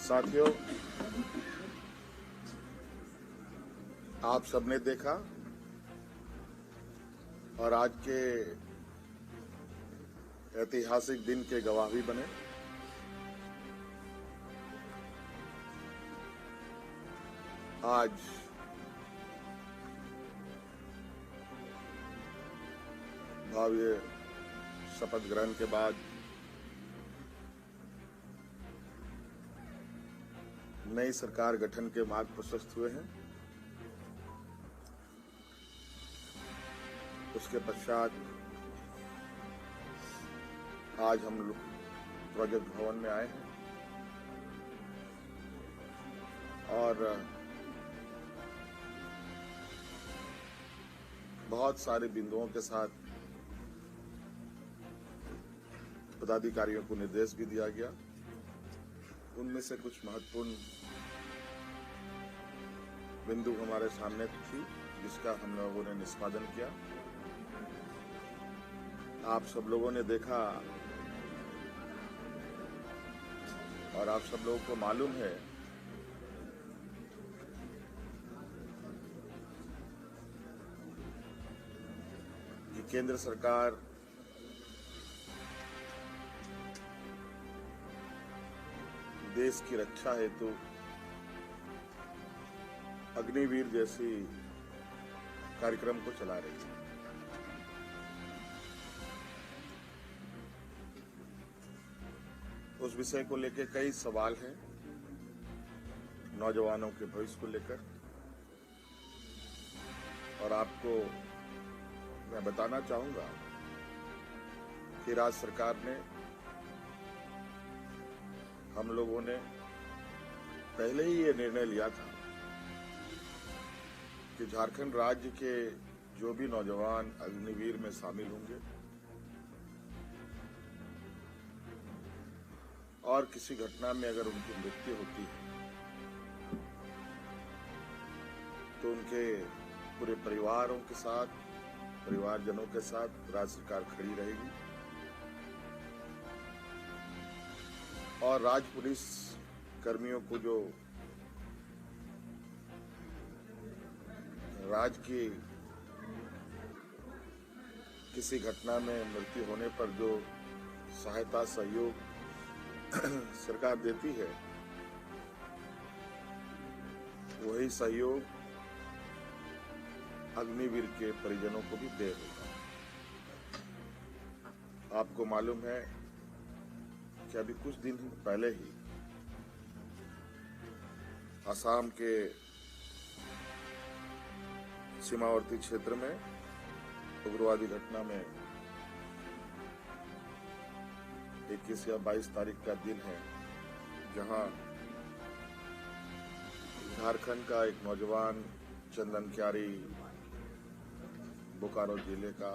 साथियों, आप सबने देखा और आज के ऐतिहासिक दिन के गवाह भी बने। आज भव्य शपथ ग्रहण के बाद नई सरकार गठन के मार्ग प्रशस्त हुए हैं। उसके पश्चात आज हम लोग प्रोजेक्ट भवन में आए हैं और बहुत सारे बिंदुओं के साथ पदाधिकारियों को निर्देश भी दिया गया। उनमें से कुछ महत्वपूर्ण बिंदु हमारे सामने थी जिसका हम लोगों ने निष्पादन किया। आप सब लोगों ने देखा और आप सब लोगों को मालूम है कि केंद्र सरकार देश की रक्षा हेतु अग्निवीर जैसी कार्यक्रम को चला रही है। उस विषय को लेकर कई सवाल हैं, नौजवानों के भविष्य को लेकर, और आपको मैं बताना चाहूंगा कि राज्य सरकार ने, हम लोगों ने पहले ही ये निर्णय लिया था कि झारखंड राज्य के जो भी नौजवान अग्निवीर में शामिल होंगे और किसी घटना में अगर उनकी मृत्यु होती है तो उनके पूरे परिवारों के साथ, परिवारजनों के साथ राज्य सरकार खड़ी रहेगी और राज्य पुलिस कर्मियों को जो राज्य की किसी घटना में मृत्यु होने पर जो सहायता सहयोग सरकार देती है, वही सहयोग अग्निवीर के परिजनों को भी दे देगा। आपको मालूम है कि अभी कुछ दिन पहले ही असम के सीमावर्ती क्षेत्र में उग्रवादी घटना में 21 या 22 तारीख का दिन है, जहां झारखंड का एक नौजवान चंदन क्यारी, बोकारो जिले का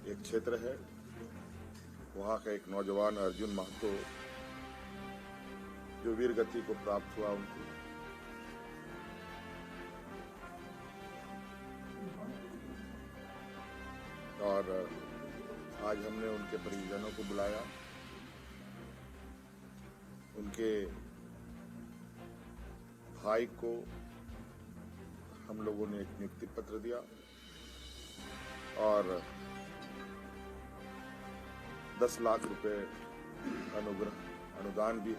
एक क्षेत्र है, वहां का एक नौजवान अर्जुन महतो जो वीर गति को प्राप्त हुआ, उनको और आज हमने उनके परिजनों को बुलाया। उनके भाई को हम लोगों ने एक नियुक्ति पत्र दिया और 10 लाख रुपए अनुदान भी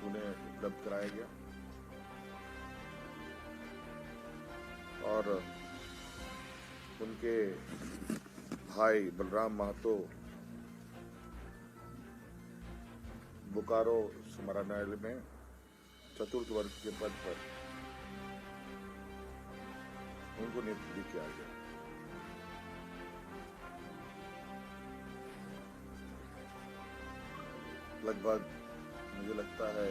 उन्हें उपलब्ध कराया गया और उनके भाई बलराम महतो बोकारो समाहरणालय में चतुर्थ वर्ग के पद पर उनको नियुक्त किया गया। लगभग मुझे लगता है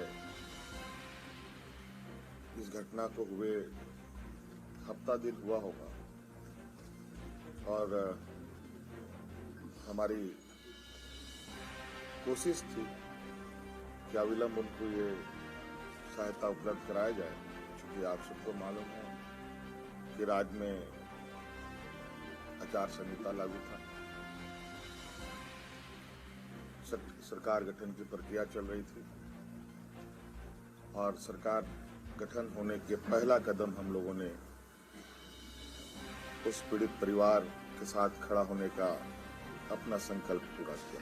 इस घटना को हुए हफ्ता दिन हुआ होगा और हमारी कोशिश थी कि अविलंब उनको ये सहायता उपलब्ध कराया जाए, क्योंकि आप सबको मालूम है कि राज्य में आचार संहिता लागू था, सरकार गठन की प्रक्रिया चल रही थी और सरकार गठन होने के पहला कदम हम लोगों ने उस पीड़ित परिवार के साथ खड़ा होने का अपना संकल्प पूरा किया।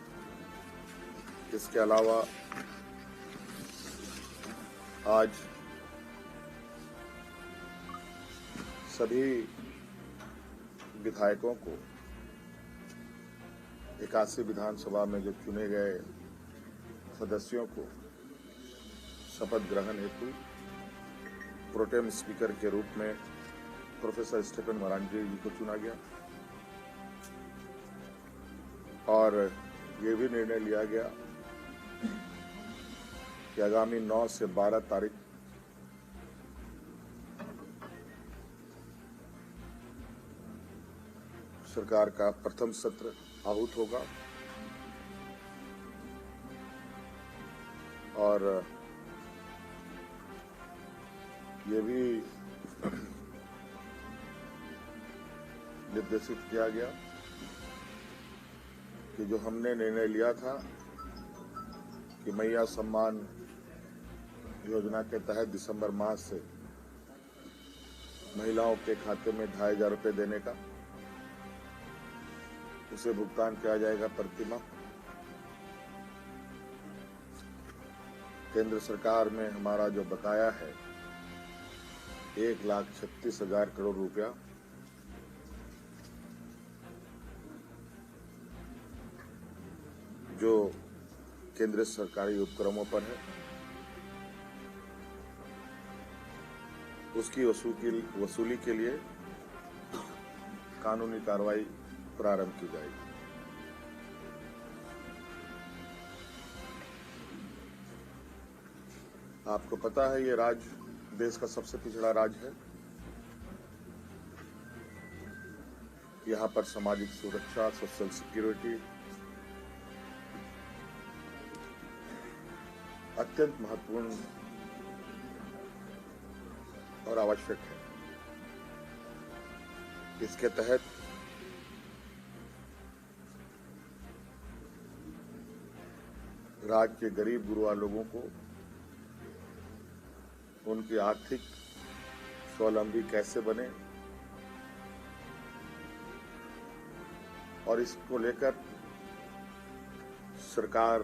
इसके अलावा आज सभी विधायकों को 81 विधानसभा में जो चुने गए सदस्यों को शपथ ग्रहण हेतु प्रोटेम स्पीकर के रूप में प्रोफेसर स्टीफन मरांडी जी को चुना गया और ये भी निर्णय लिया गया कि आगामी 9 से 12 तारीख सरकार का प्रथम सत्र आहूत होगा और ये भी निर्देशित किया गया कि जो हमने निर्णय लिया था कि मैया सम्मान योजना के तहत दिसंबर माह से महिलाओं के खाते में 2,500 रुपये देने का, उसे भुगतान किया जाएगा प्रति माह। केंद्र सरकार में हमारा जो बकाया है 1,36,000 करोड़ रुपया, जो केंद्रीय सरकारी उपक्रमों पर है, उसकी वसूली के लिए कानूनी कार्रवाई प्रारंभ की जाएगी। आपको पता है ये राज्य देश का सबसे पिछड़ा राज्य है। यहाँ पर सामाजिक सुरक्षा, सोशल सिक्योरिटी अत्यंत महत्वपूर्ण और आवश्यक है। इसके तहत राज्य के गरीब गुरुआ लोगों को उनकी आर्थिक स्वावलंबी कैसे बने और इसको लेकर सरकार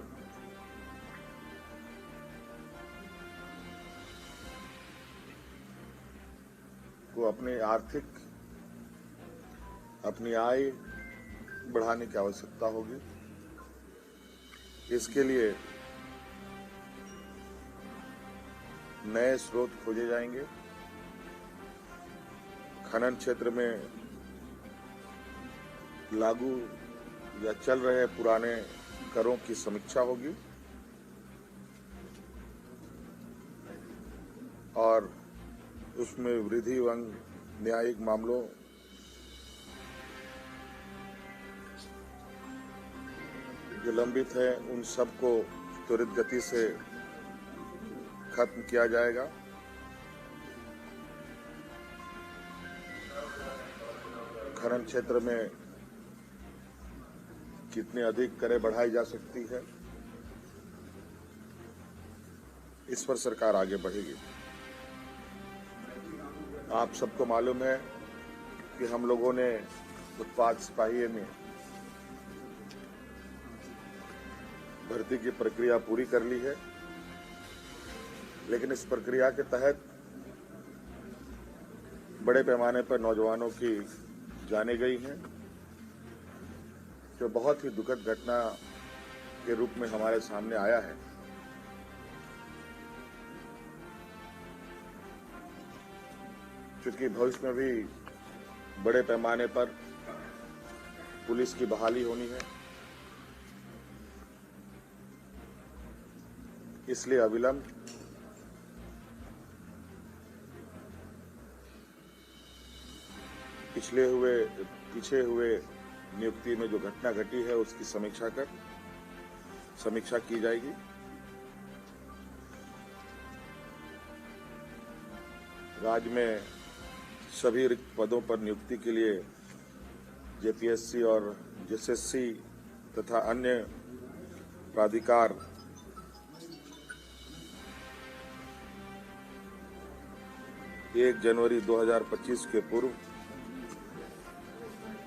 को अपनी आय बढ़ाने की आवश्यकता होगी। इसके लिए नए स्रोत खोजे जाएंगे। खनन क्षेत्र में लागू या चल रहे पुराने करों की समीक्षा होगी और उसमें वृद्धि एवं न्यायिक मामलों जो लंबित है उन सबको त्वरित गति से खत्म किया जाएगा। खनन क्षेत्र में कितनी अधिक करें बढ़ाई जा सकती है, इस पर सरकार आगे बढ़ेगी। आप सबको मालूम है कि हम लोगों ने उत्पाद सिपाही में भर्ती की प्रक्रिया पूरी कर ली है, लेकिन इस प्रक्रिया के तहत बड़े पैमाने पर नौजवानों की जानें गई हैं, जो बहुत ही दुखद घटना के रूप में हमारे सामने आया है। क्योंकि भविष्य में भी बड़े पैमाने पर पुलिस की बहाली होनी है, इसलिए अविलंब पीछे हुए नियुक्ति में जो घटना घटी है उसकी समीक्षा की जाएगी। राज्य में सभी रिक्त पदों पर नियुक्ति के लिए जेपीएससी और जेएसएससी तथा अन्य प्राधिकार 1 जनवरी 2025 के पूर्व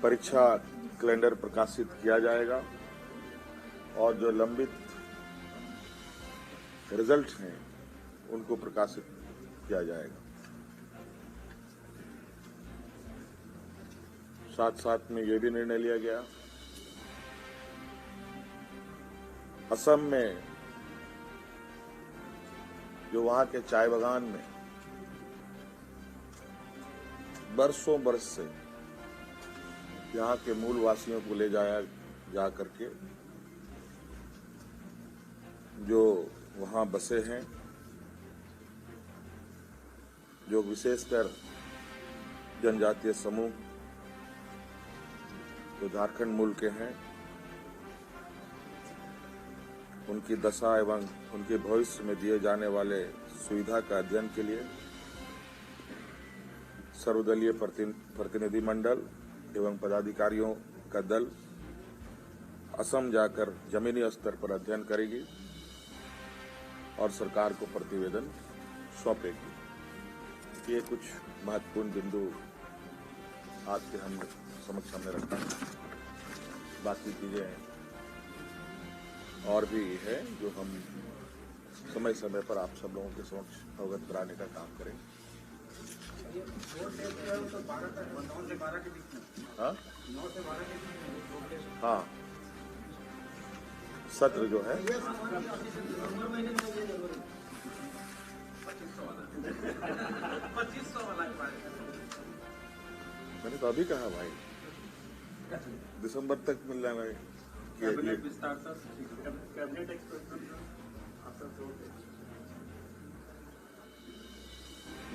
परीक्षा कैलेंडर प्रकाशित किया जाएगा और जो लंबित रिजल्ट हैं उनको प्रकाशित किया जाएगा। साथ साथ में ये भी निर्णय लिया गया, असम में जो वहां के चाय बागान में बरसों बरस से यहाँ के मूल वासियों को ले जाया जा करके जो वहां बसे हैं, जो विशेषकर जनजातीय समूह जो झारखंड मूल के हैं, उनकी दशा एवं उनके भविष्य में दिए जाने वाले सुविधा का अध्ययन के लिए सर्वदलीय प्रतिनिधि मंडल एवं पदाधिकारियों का दल असम जाकर जमीनी स्तर पर अध्ययन करेगी और सरकार को प्रतिवेदन सौंपेगी। ये कुछ महत्वपूर्ण बिंदु आज के हम समक्ष हमने रखा है। बाकी चीजें और भी है जो हम समय समय पर आप सब लोगों के समक्ष अवगत कराने का काम करेंगे। हाँ हाँ, सत्र जो है मैंने तो अभी कहा भाई दिसंबर तक मिल जाना है।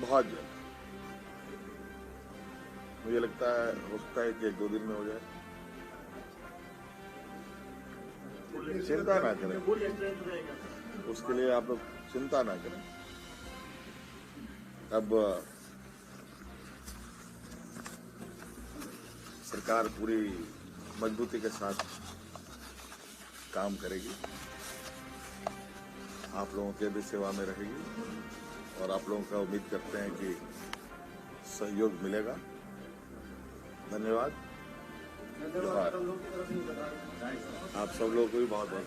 बहुत जल्द मुझे लगता है, हो सकता है कि 1-2 दिन में हो जाए। चिंता ना करें, उसके लिए आप लोग चिंता ना करें। अब सरकार पूरी मजबूती के साथ काम करेगी, आप लोगों के भी सेवा में रहेगी और आप लोगों का उम्मीद करते हैं कि सहयोग मिलेगा। धन्यवाद। आप सब लोगों को भी बहुत बहुत